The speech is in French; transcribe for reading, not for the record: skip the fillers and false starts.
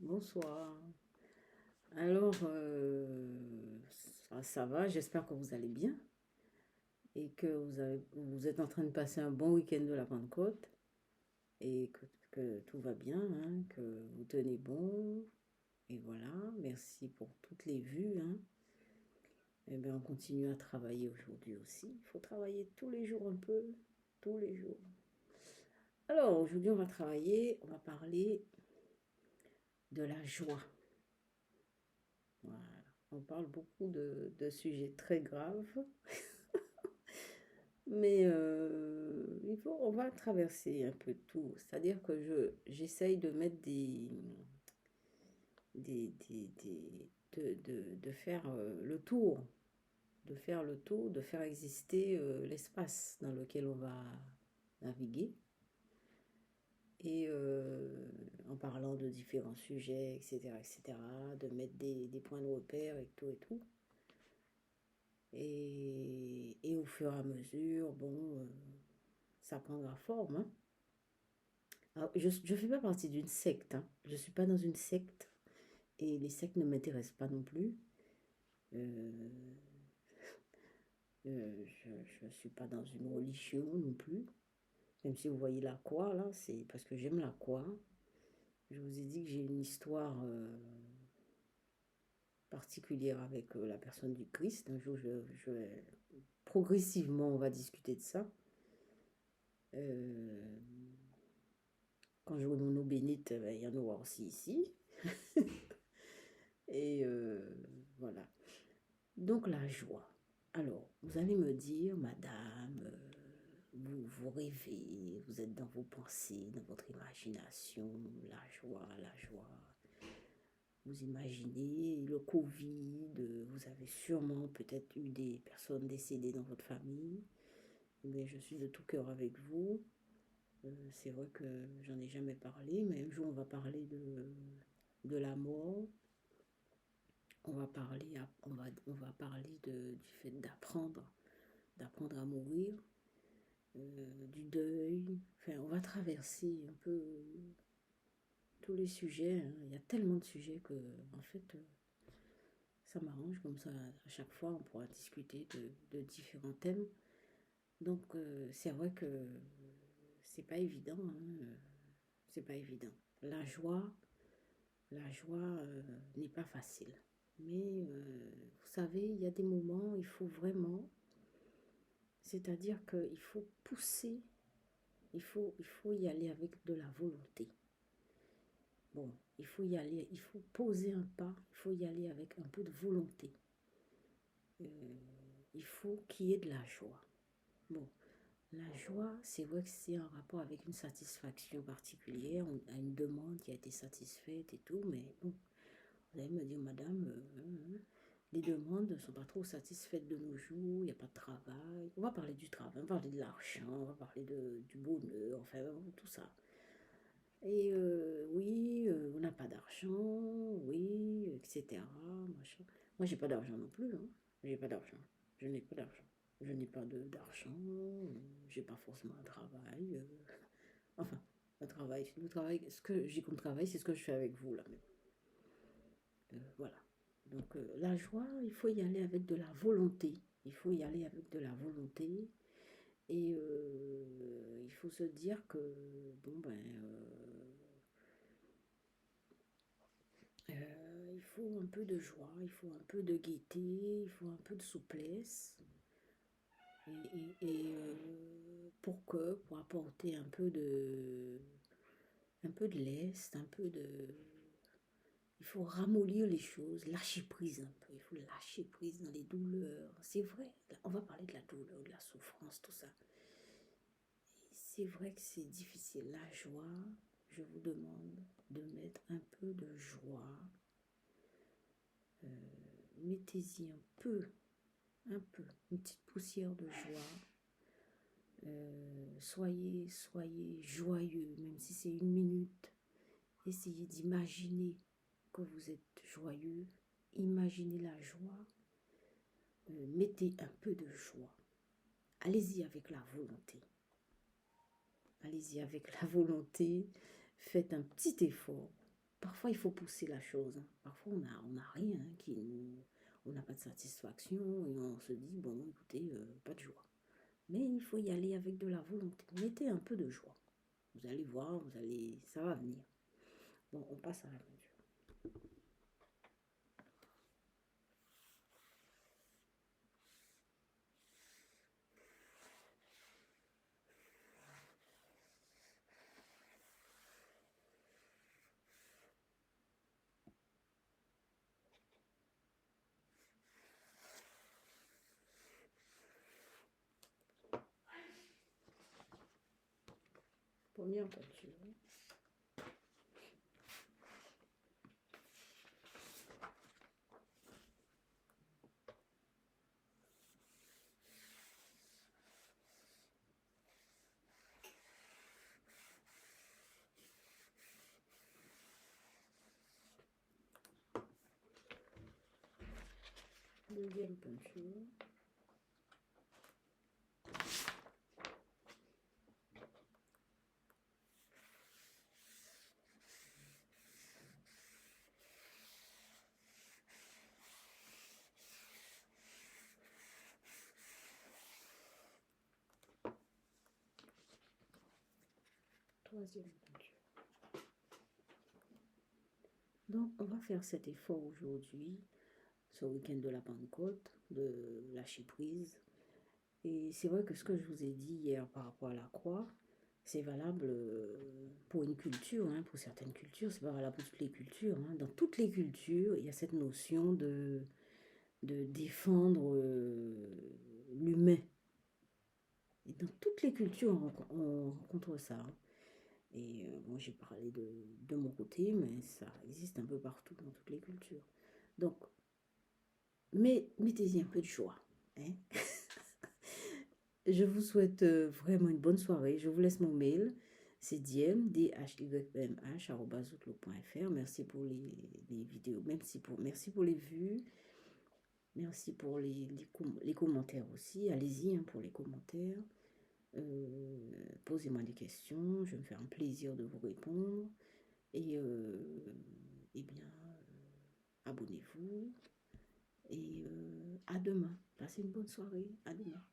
Bonsoir. Alors, ça va, j'espère que vous allez bien et que vous êtes en train de passer un bon week-end de la Pentecôte et que tout va bien, hein, que vous tenez bon. Et voilà, merci pour toutes les vues, hein. Eh bien, on continue à travailler aujourd'hui aussi. Il faut travailler tous les jours un peu, tous les jours. Alors, aujourd'hui, on va parler de la joie. Voilà. On parle beaucoup de sujets très graves. Mais on va traverser un peu tout. C'est-à-dire que j'essaye de mettre de faire le tour, de faire exister l'espace dans lequel on va naviguer. Et en parlant de différents sujets, etc., de mettre des points de repère et tout et tout. Et au fur et à mesure, bon, ça prendra forme, hein. Alors, je ne fais pas partie d'une secte, hein. Je ne suis pas dans une secte et les sectes ne m'intéressent pas non plus. Euh, je ne suis pas dans une religion non plus. Même si vous voyez la croix, là, c'est parce que j'aime la croix. Je vous ai dit que j'ai une histoire particulière avec la personne du Christ. Un jour, progressivement, on va discuter de ça. Euh, quand j'aurai mon eau bénite, il y en aura aussi ici. Et voilà. Donc la joie. Alors, vous allez me dire, madame, vous rêvez, vous êtes dans vos pensées, dans votre imagination, la joie, la joie. Vous imaginez le Covid, vous avez sûrement peut-être eu des personnes décédées dans votre famille. Mais je suis de tout cœur avec vous. C'est vrai que j'en ai jamais parlé, mais un jour on va parler de la mort. On va parler du fait d'apprendre à mourir, du deuil. Enfin, on va traverser un peu tous les sujets, hein. Il y a tellement de sujets que, en fait, ça m'arrange comme ça. À chaque fois, on pourra discuter de différents thèmes. Donc, c'est vrai que c'est pas évident, hein. C'est pas évident. La joie n'est pas facile. Mais vous savez, il y a des moments, il faut vraiment, c'est-à-dire qu'il faut pousser, il faut y aller avec de la volonté. Bon, il faut y aller, il faut poser un pas, il faut y aller avec un peu de volonté. Euh, il faut qu'il y ait de la joie. Bon, la joie, c'est vrai que c'est un rapport avec une satisfaction particulière, à une demande qui a été satisfaite et tout, mais bon, vous allez me dire, madame, les demandes ne sont pas trop satisfaites de nos jours, il n'y a pas de travail. On va parler du travail, on va parler de l'argent, on va parler du bonheur, enfin, tout ça. Et oui, on n'a pas d'argent, oui, etc. Machin. Moi, j'ai pas d'argent non plus, hein. J'ai pas d'argent. Je n'ai pas d'argent. Je n'ai pas d'argent, j'ai pas forcément un travail. Enfin, le travail, ce que j'ai comme travail, c'est ce que je fais avec vous là. Voilà. Donc la joie, il faut y aller avec de la volonté. Il faut y aller avec de la volonté. Et il faut se dire que, bon, ben, il faut un peu de joie, il faut un peu de gaieté, il faut un peu de souplesse. Pour apporter un peu de lest, un peu de, il faut ramollir les choses, lâcher prise un peu. Il faut lâcher prise dans les douleurs. C'est vrai, on va parler de la douleur, de la souffrance, tout ça. C'est vrai que c'est difficile. La joie, je vous demande de mettre un peu de joie. Euh, Mettez-y un peu, une petite poussière de joie. Soyez joyeux, même si c'est une minute. Essayez d'imaginer que vous êtes joyeux. Imaginez la joie. Mettez un peu de joie. Allez-y avec la volonté. Allez-y avec la volonté. Faites un petit effort. parfois il faut pousser la chose, hein. Parfois on a rien qui nous... On n'a pas de satisfaction et on se dit, bon, écoutez, pas de joie. Mais il faut y aller avec de la volonté. Mettez un peu de joie. Vous allez voir, ça va venir. Bon, on passe à la peinture. Première peinture. Deuxième peinture. Troisième peinture. Donc, on va faire cet effort aujourd'hui, ce week-end de la Pentecôte, de lâcher prise. Et c'est vrai que ce que je vous ai dit hier par rapport à la croix, c'est valable pour une culture, hein, pour certaines cultures, c'est pas valable pour toutes les cultures, hein. Dans toutes les cultures, il y a cette notion de défendre l'humain. Et dans toutes les cultures, on rencontre ça, hein. Et moi, j'ai parlé de mon côté, mais ça existe un peu partout dans toutes les cultures. Donc, mais mettez-y un peu de joie, hein. Je vous souhaite vraiment une bonne soirée. Je vous laisse mon mail. C'est diem@outlook.fr. Merci pour les vidéos. Merci pour les vues. Merci pour les commentaires aussi. Allez-y, hein, pour les commentaires. Posez-moi des questions. Je vais me faire un plaisir de vous répondre. Et eh bien, abonnez-vous. Et à demain. Passez une bonne soirée. À demain.